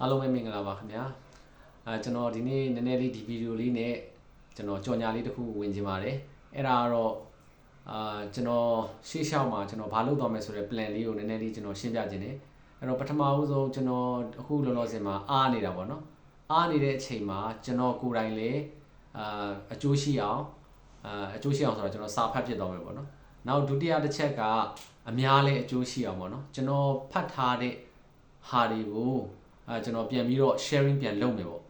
အားလုံးပဲမင်္ဂလာပါခင်ဗျာကျွန်တော်ဒီနေ့နည်းနည်းလေးဒီဗီဒီယိုလေးနဲ့ကျွန်တော်ကြော်ညာလေးတစ်ခုဝင်ချင်ပါတယ်အဲ့ဒါကတော့ကျွန်တော်ရှေ့လျှောက်မှာကျွန်တော်ဘာလုပ်သွားမယ်ဆိုတဲ့ plan လေးကိုနည်းနည်းလေးကျွန်တော်ရှင်းပြခြင်းတယ်အဲ့တော့ပထမဦးဆုံးကျွန်တော်အခုလောလောဆယ်မှာအားနေတာပေါ့နော်အားနေတဲ့အချိန်မှာကျွန်တော်ကိုယ်တိုင်လည်းအကျိုးရှိအောင်ဆိုတော့ကျွန်တော်စာဖတ်ဖြစ်သွားမယ်ပေါ့နော်နောက်ဒုတိယတစ်ချက်ကအများလည်းအကျိုးရှိအောင်ပေါ့နော်ကျွန်တော်ဖတ်ထားတဲ့ဟာတွေကိုကျွန်တော်ပြန်ပြီးတော့ sharing ပြန်လုပ်မယ်ပေါ့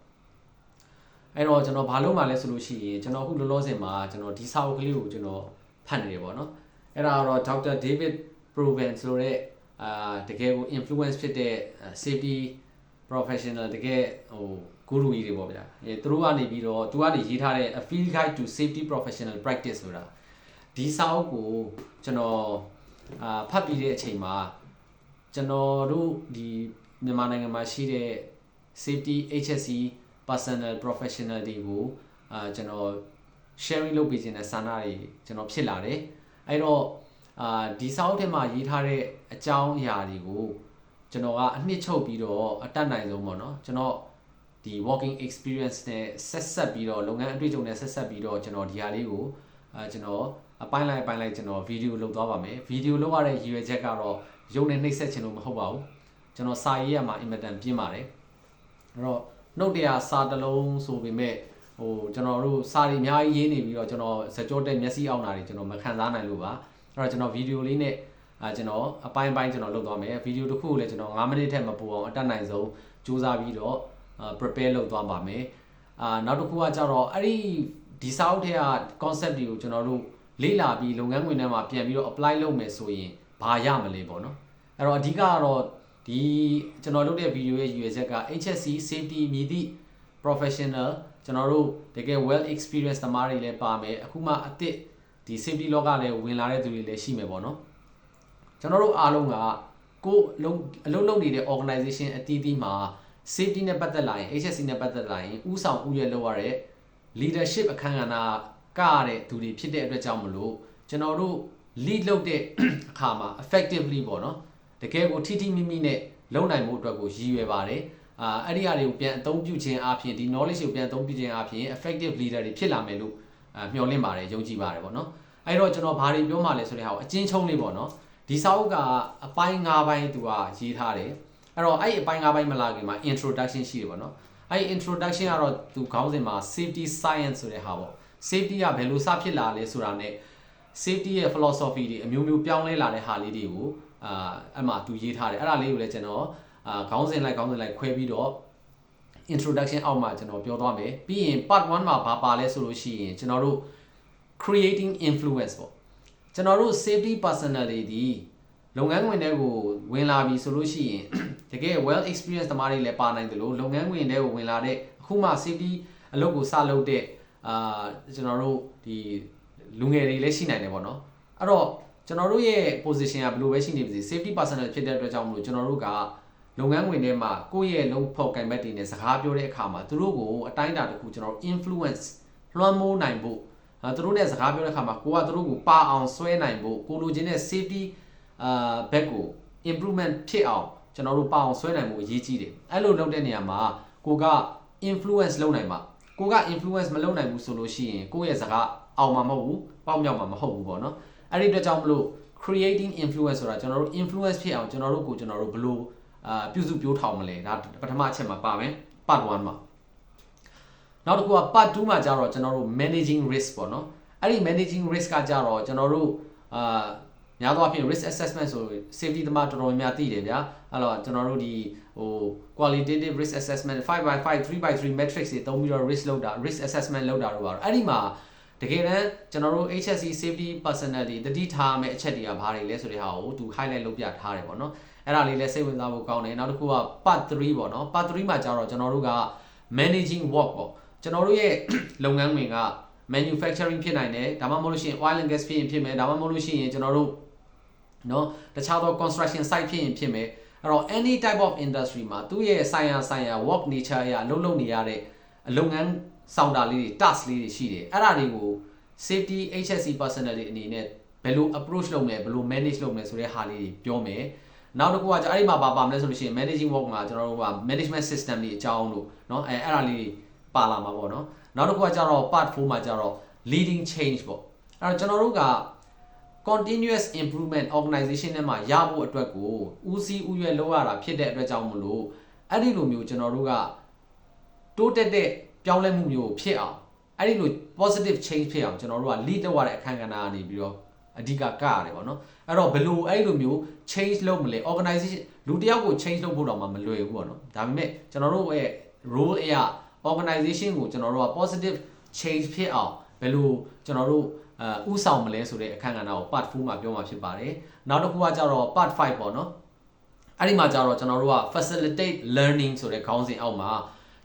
အဲ့တော့ကျွန်တော်ဘာလုပ်မှလဲဆိုလို့ရှိရင်ကျွန်တော်အခုလောလောဆယ်မှာကျွန်တော်ဒီစာအုပ်ကလေးကိုကျွန်တော်ဖတ်နေတယ်ပေါ့နော်အဲ့ဒါကတော့ Dr. David Proven ဆိုတဲ့တကယ်ကို influence ဖြစ်တဲ့ safety professional တကယ်ဟို guru ကြီးတွေပေါ့ဗျာသူတို့ကနေပြီးတော့သူကနေရေးထားတဲ့ A Field Guide to Safety Professional Practice ဆိုတာဒီစာအုပ်ကိုကျွန်တော်ဖတ်ပြီးတဲ့အချိန်မှာကျွန်တော်တို့ဒီမြန်မာနိုင်ငံမှာရှိတဲ့ safety HSC personal professional တွေကိုကျွန်တော် sharing လုပ်ပေးခြင်းနဲ့ဆန္ဒတွေကျွန်တော်ဖြစ်လာတယ်အဲ့တော့ဒီစာအုပ်ထဲမှာရေးထားတဲ့အကြောင်းအရာတွေကိုကျွန်တော်ကအနှစ်ချုပ်ပြီးတော့အတတ်နိုင်ဆုံးပေါ့နော်ကျွန်တော်ဒီ working experience နဲ့ဆက်ပြီးတော့လုပ်ငန်းအတွေ့အကြုံနဲ့ဆက်ပြီးတော့ကျွန်တော်ဒီဟာလေးကိုကျွန်တော်အပိုင်းလိုက်ကျွန်တော်ဗီဒီယိုလုပ်သွားပါမယ်ဗီဒီယိုလုပ်ရတဲ့ရည်ရွယ်ချက်ကတော့ရုပ်နဲ့နှိပ်စက်ခြင်းလို့မဟုတ်ပါဘူးကျွန်တော်စာရေးရမှာအင်မတန်ပြင်းပါတယ်အဲ့တော့နှုတ်တရားစာတစ်လုံးဆိုပေမဲ့ဟိုကျွန်တော်တို့စာတွေအများကြီးရေးနေပြီးတော့ကျွန်တော်စကြောတဲ့မျက်စိအောက်နာတွေကျွန်တော်မခံစားနိုင်လို့ပါအဲ့တော့ကျွန်တော်ဗီဒီယိုလေးနဲ့ကျွန်တော်အပိုင်းကျွန်တော်လုပ်သွားမယ်ဗီဒီယိုတစ်ခုကိုလည်းကျွန်တော်9မိနစ်ထက်မပိုအောင်အတတ်နိုင်ဆုံးစူးစမ်းပြီးတော့prepare လုပ်သွားပါမယ်နောက်တစ်ခုကကြတော့အဲ့ဒီစာအုပ်ထဲက concept တွေကိုကျွန်တော်တို့လေ့လာပြီးလုပ်ငန်းခွင်ထဲမှာပြန်ပြီးတော့ apply လုပ်မယ်ဆိုရင်ဘာရမလဲပေါ့နော်အဲ့တော့အဓိကကတော့ဒီကျွန်တော်လုပ်တဲ့ဗီဒီယိုရဲ့ရည်ရွယ်ချက်က HSC safety မြည်သည့် professional ကျွန်တော်တို့တကယ် well experience သမားတွေလည်းပါမယ်အခုမှအသစ်ဒီ safety လောကလည်းဝင်လာတဲ့သူတွေလည်းရှိမယ်ပေါ့နော်ကျွန်တော်တို့အားလုံးကကိုယ်အလုပ်လုပ်နေတဲ့ organization အသီးသီးမှာ safety နဲ့ပတ်သက်လာရင် HSC နဲ့ပတ်သက်လာရင်ဥဆောင်ဥရဲလုပ်ရတဲ့ leadership အခမ်းအနားကရတဲ့သူတွေဖြစ်တဲ့အတွက်ကြောင့်မလို့ကျွန်တော်တို့ lead လုပ်တဲ့အခါမှာ effectively ပေါ့နော်တကယ်ကိုထိမိမိနဲ့လုံနိုင်မှုအတွက်ကိုရည်ရွယ်ပါတယ်အဲ့ဒီအရာတွေကိုပြန်အသုံးပြုခြင်းအပြင်ဒီ knowledge ကိုပြန်အသုံးပြုခြင်းအပြင် effective leader တွေဖြစ်လာမယ်လို့မျှော်လင့်ပါတယ်ယုံကြည်ပါတယ်ပေါ့နော်အဲ့တော့ကျွန်တော်ဘာတွေပြောမှလဲဆိုတဲ့ဟာကိုအချင်းချင်းလေးပေါ့နော်ဒီစာအုပ်ကအပိုင်း5ပိုင်းသူကရေးထားတယ်အဲ့တော့အဲ့အပိုင်း5ပိုင်းမလာခင်မှာ introduction ရှိတယ်ပေါ့နော်အဲ့ introduction ကတော့သူခေါင်းစဉ်မှာ safety science ဆိုတဲ့ဟာပေါ့ safety ကဘယ်လိုစဖြစ်လာလဲဆိုတာနဲ့ safety ရဲ့ philosophy တွေအမျိုးမျိုးပြောင်းလဲလာတဲ့ဟာလေးတွေကိုအဲ့မှာသူရေးထားတယ်အဲ့ဒါလေးကိုလည်းကျွန်တော်ခေါင်းစဉ်လိုက်ခွဲပြီးတော့ introduction အောက်မှာကျွန်တော်ပြောသွားမယ်ပြီးရင် part 1မှာဘာပါလဲဆိုလို့ရှိရင်ကျွန်တော်တို့ creating influence ပေါ့ကျွန်တော်တို့ safety personal တွေဒီလုပ်ငန်းခွင်တွေကိုဝင်လာပြီဆိုလို့ရှိရင်တကယ် well experience သမားတွေလည်းပါနိုင်တယ်လို့လုပ်ငန်းခွင်တွေကိုဝင်လာတဲ့အခုမှ safety အလုပ်ကိုစလုပ်တဲ့ကျွန်တော်တို့ဒီလူငယ်တွေလည်းရှိနိုင်တယ်ပေါ့နော်အဲ့တော့ကျွန်တော်တို့ရဲ့ position ကဘယ်လိုပဲရှိနေပါစေ safety personal ဖြစ်တဲ့အတွက်ကြောင့်မလို့ကျွန်တော်တို့ကလုပ်ငန်းခွင်ထဲမှာကိုယ့်ရဲ့လုပ်ဖို့ကံဘက်တွေနဲ့စကားပြောတဲ့အခါမှာသူတို့ကိုအတိုင်းအတာတစ်ခုကျွန်တော်တို့ influence လွှမ်းမိုးနိုင်ဖို့သူတို့နဲ့စကားပြောတဲ့အခါမှာကိုကသူတို့ကိုပါအောင်ဆွဲနိုင်ဖို့ကိုလိုချင်တဲ့ safety ဘက်ကို improvement ဖြစ်အောင်ကျွန်တော်တို့ပါအောင်ဆွဲနိုင်ဖို့အရေးကြီးတယ်အဲ့လိုလုပ်တဲ့နေရာမှာကိုက influence လုပ်နိုင်မှာကိုက influence မလုပ်နိုင်ဘူးဆိုလို့ရှိရင်ကိုယ့်ရဲ့စကားအောင်မှာမဟုတ်ဘူးပေါက်မြောက်မှာမဟုတ်ဘူးပေါ့နော်အဲ့ဒီအတွက်ကြောင့်မလို့ creating influence ဆိုတာကျွန်တော်တို့ influence ဖြစ်အောင်ကျွန်တော်တို့ဘယ်လိုပြုစုပြောထောင်မလဲဒါပထမအချက်မှာပါမယ် part 1မှာနောက်တစ်ခုက part 2မှာကျတော့ကျွန်တော်တို့ managing risk ပေါ့နော်အဲ့ဒီ managing risk ကကြတော့ကျွန်တော်တို့များသောအားဖြင့် risk assessment ဆို safety သမားတော်တော်များသိတယ်ဗျာအဲ့တော့ကျွန်တော်တို့ဒီဟို qualitative risk assessment 5x5 3x3 metrics တွေသုံးပြီးတော့ risk လုပ်တာ risk assessment လုပ်တာတော့ပါအဲ့ဒီမှာတကယ်တမ်းကျွန်တော်တို့ HSC safety personal တွေတတိထားမယ့်အချက်တွေကဘာတွေလဲဆိုတဲ့ဟာကိုသူ highlight လုပ်ပြထားတယ်ပေါ့နော်အဲ့ဒါလေးလည်းစိတ်ဝင်စားဖို့ကောင်းတယ်နောက်တစ်ခုက part 3ပေါ့နော် part 3မှာကျတော့ကျွန်တော်တို့က managing work ပေါ့ကျွန်တော်တို့ရဲ့လုပ်ငန်းဝင်က manufacturing ဖြစ်နိုင်တယ်ဒါမှမဟုတ်လို့ရှိရင် oil and gas ဖြစ်မယ်ဒါမှမဟုတ်လို့ရှိရင်ကျွန်တော်တို့နော်တခြားသော construction site ဖြစ်မယ်အဲ့တော့ any type of industry မှာသူ့ရဲ့ဆိုင်ရာ work nature အရအလုပ်လုပ်နေရတဲ့အလုပ်ငန်းဆောင်တာလေးတွေ task လေးတွေရှိတယ်အဲ့ဒါတွေကို safety HSC personal တွေအနေနဲ့ဘယ်လို approach လုပ်မလဲဘယ်လို manage လုပ်မလဲဆိုတဲ့ဟာလေးတွေပြောမယ် နောက်တစ်ခုကအဲ့ဒီမှာပါမလဲဆိုလို့ရှိရင် managing work မှာကျွန်တော်တို့က management system တွေအကြောင်းလို့เนาะအဲ့ဒါလေးပါလာမှာပေါ့เนาะနောက်တစ်ခုကကျတော့ part 4မှာကျတော့ leading change ပေါ့အဲ့တော့ကျွန်တော်တို့က continuous improvement organization ထဲမှာရဖို့အတွက်ကိုဦးစီးဦးရွက်လုပ်ရတာဖြစ်တဲ့အတွက်ကြောင့်မလို့အဲ့ဒီလိုမျိုးကျွန်တော်တို့ကတိုးတက်တဲ့ပြောင်းလဲမှုမျိုးဖြစ်အောင်အဲ့ဒီလို positive change ဖြစ်အောင်ကျွန်တော်တို့က lead လုပ်ရတဲ့အခန်းကဏ္ဍကနေပြီးတော့အဓိကကရတယ်ပေါ့နော်အဲ့တော့ဘယ်လိုအဲ့လိုမျိုး change လုပ်မလဲ organization လူတစ်ယောက်ကို change လုပ်ဖို့တော့မှမလွယ်ဘူးပေါ့နော်ဒါပေမဲ့ကျွန်တော်တို့ရဲ့ role အရ organization ကိုကျွန်တော်တို့က positive change ဖြစ်အောင်ဘယ်လိုကျွန်တော်တို့ဥဆောင်မလဲဆိုတဲ့အခန်းကဏ္ဍကို part 4မှာပြောမှာဖြစ်ပါတယ်နောက်တစ်ခုကကျတော့ part 5ပေါ့နော်အဲ့ဒီမှာကျတော့ကျွန်တော်တို့က facilitate learning ဆိုတဲ့ခေါင်းစဉ်အောက်မှာ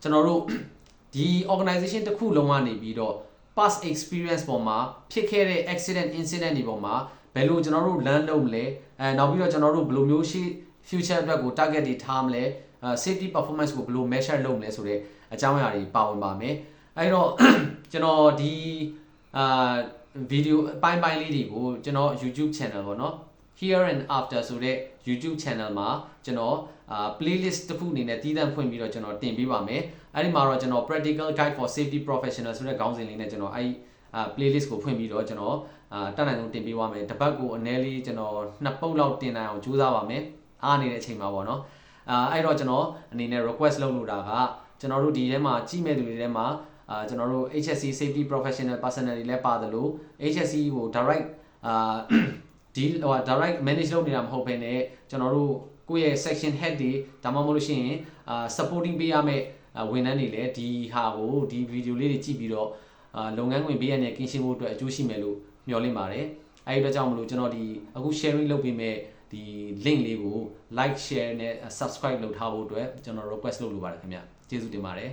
ကျွန်တော်တို့ဒီ organization တစ်ခုလုံးကနေပြီးတော့ past experience ပေါ်မှာဖြစ်ခဲ့တဲ့ accident incident တွေပေါ်မှာဘယ်လိုကျွန်တော်တို့ learn လုပ်မလဲနောက်ပြီးတော့ကျွန်တော်တို့ဘယ်လိုမျိုးရှိ future အတွက်ကို target တွေထားမလဲsafety performance ကိုဘယ်လို measure လုပ်မလဲဆိုတဲ့အကြောင်းအရာတွေပါဝင်ပါမယ်အဲ့တော့ကျွန်တော်ဒီvideo အပိုင်းလေးတွေကိုကျွန်တော် YouTube channel ပေါ့နော် Here and After ဆိုတဲ့ YouTube channel မှာကျွန်တော်playlist တစ်ခုအနေနဲ့တည်တံ့ဖွင့်ပြီးတော့ကျွန်တော်တင်ပေးပါမယ်အဲ့ဒီမှာတော့ကျွန်တော် practical guide for safety professional ဆိုတဲ့ခေါင်းစဉ်လေးနဲ့ကျွန်တော်အဲ့playlist ကိုဖွင့်ပြီးတော့ကျွန်တော်တက်နိုင်ဆုံးတင်ပေးပါမယ်တစ်ပတ်ကိုအနည်းလေးကျွန်တော်2ပုတ်လောက်တင်နိုင်အောင်ကြိုးစားပါမယ်အားနေတဲ့အချိန်မှာပေါ့နော်အဲ့တော့ကျွန်တော်အနေနဲ့ request လုပ်လို့တာကကျွန်တော်တို့ဒီထဲမှာကြည့်မဲ့သူတွေထဲမှာကျွန်တော်တို့ HSC safety professional personnel တွေလည်းပါတယ်လို့ HSC ကို direct ဒီdirect manage လုပ်နေတာမဟုတ်ဘဲနဲ့ကျွန်တော်တို့ကိုယ့်ရဲ့ section head တွေဒါမှမဟုတ်လို့ရှိရင်supporting ပေးရမယ့်ဝန်ထမ်းတွေလည်းဒီဟာကိုဒီ video လေးတွေကြည့်ပြီးတော့လုပ်ငန်းခွင်ပေးရတဲ့ကင်းရှင်းဖို့အတွက်အကျိုးရှိမယ်လို့မျှော်လင့်ပါတယ်အဲဒီအတွက်ကြောင့်မလို့ကျွန်တော်ဒီအခု sharing လုပ်ပေးမဲ့ဒီ link လေးကို like share နဲ့ subscribe လုပ်ထားဖို့အတွက်ကျွန်တော် request လုပ်လိုပါတယ်ခင်ဗျကျေးဇူးတင်ပါတယ်